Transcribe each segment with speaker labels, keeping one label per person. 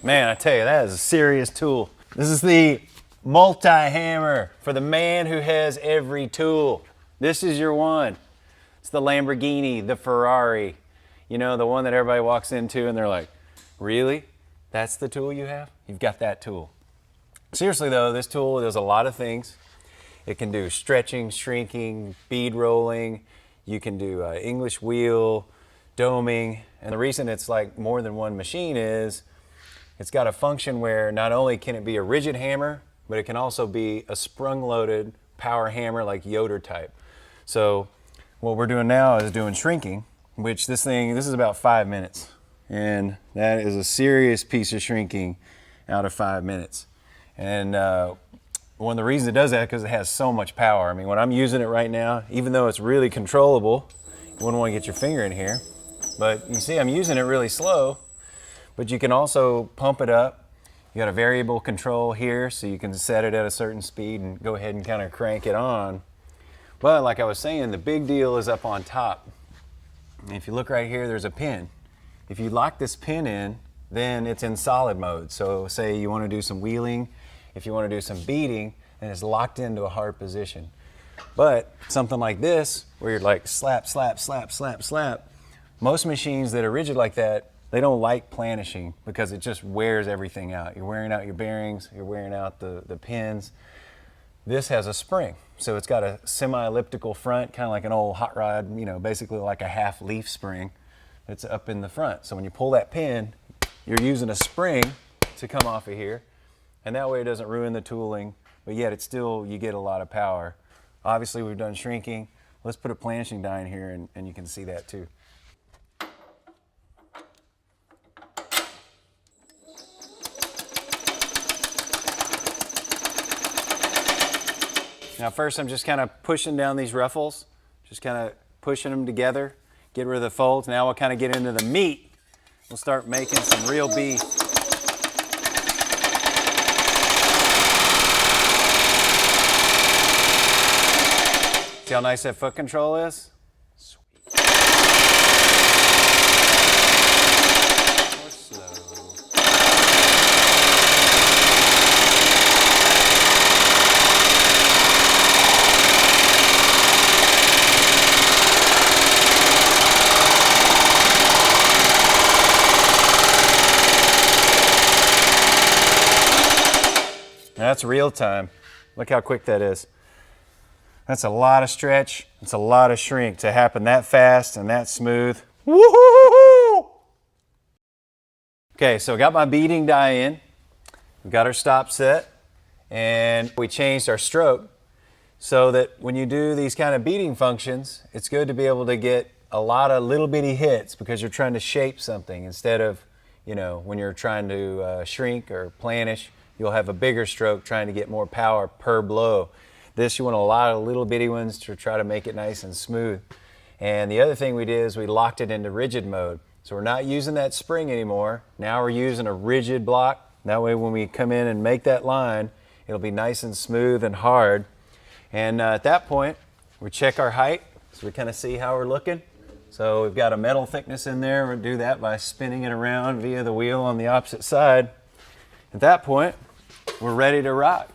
Speaker 1: Man, I tell you, that is a serious tool. This is the multi-hammer for the man who has every tool. This is your one. It's the Lamborghini, the Ferrari, you know, the one that everybody walks into and they're like, really? That's the tool you have? You've got that tool. Seriously though, this tool does a lot of things. It can do stretching, shrinking, bead rolling. You can do English wheel, doming. And the reason it's like more than one machine is it's got a function where not only can it be a rigid hammer, but it can also be a sprung-loaded power hammer like Yoder type. So what we're doing now is doing shrinking, which this is about 5 minutes. And that is a serious piece of shrinking out of 5 minutes. And one of the reasons it does that is because it has so much power. I mean, when I'm using it right now, even though it's really controllable, you wouldn't want to get your finger in here. But you see I'm using it really slow, but you can also pump it up. You got a variable control here, so you can set it at a certain speed and go ahead and kind of crank it on. But like I was saying, the big deal is up on top. And if you look right here, there's a pin. If you lock this pin in, then it's in solid mode. So say you want to do some wheeling, if you want to do some beading, then it's locked into a hard position. But something like this, where you're like slap, slap, slap, slap, slap, most machines that are rigid like that, they don't like planishing because it just wears everything out. You're wearing out your bearings, you're wearing out the pins. This has a spring. So it's got a semi-elliptical front, kind of like an old hot rod, you know, basically like a half leaf spring. It's up in the front. So when you pull that pin, you're using a spring to come off of here. And that way it doesn't ruin the tooling, but yet it's still, you get a lot of power. Obviously we've done shrinking. Let's put a planishing die in here and you can see that too. Now first I'm just kind of pushing down these ruffles, just kind of pushing them together, get rid of the folds. Now we'll kind of get into the meat. We'll start making some real beef. See how nice that foot control is? Sweet. More slow. That's real time. Look how quick that is. That's a lot of stretch. It's a lot of shrink to happen that fast and that smooth. Woo-hoo-hoo-hoo! Okay, so I got my beading die in. We got our stop set, and we changed our stroke so that when you do these kind of beading functions, it's good to be able to get a lot of little bitty hits because you're trying to shape something instead of, you know, when you're trying to shrink or planish, you'll have a bigger stroke trying to get more power per blow. This, you want a lot of little bitty ones to try to make it nice and smooth. And the other thing we did is we locked it into rigid mode. So we're not using that spring anymore. Now we're using a rigid block. That way when we come in and make that line, it'll be nice and smooth and hard. And at that point, we check our height, so we kind of see how we're looking. So we've got a metal thickness in there. We'll do that by spinning it around via the wheel on the opposite side. At that point, we're ready to rock.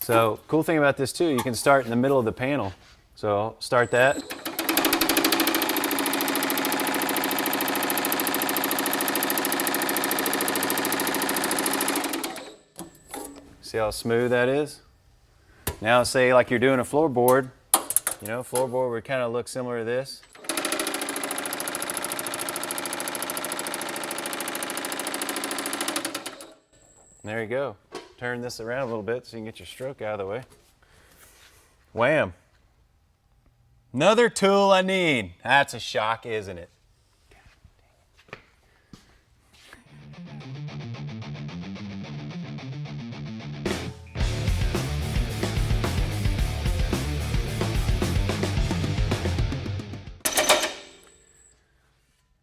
Speaker 1: So cool thing about this too, you can start in the middle of the panel. So I'll start that. See how smooth that is? Now say like you're doing a floorboard, you know, floorboard would kind of look similar to this. There you go. Turn this around a little bit so you can get your stroke out of the way. Wham. Another tool I need. That's a shock, isn't it?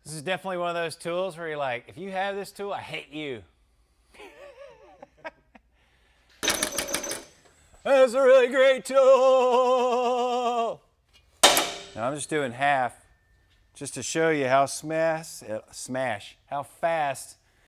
Speaker 1: This is definitely one of those tools where you're like, if you have this tool, I hate you. That's a really great tool. Now I'm just doing half just to show you how how fast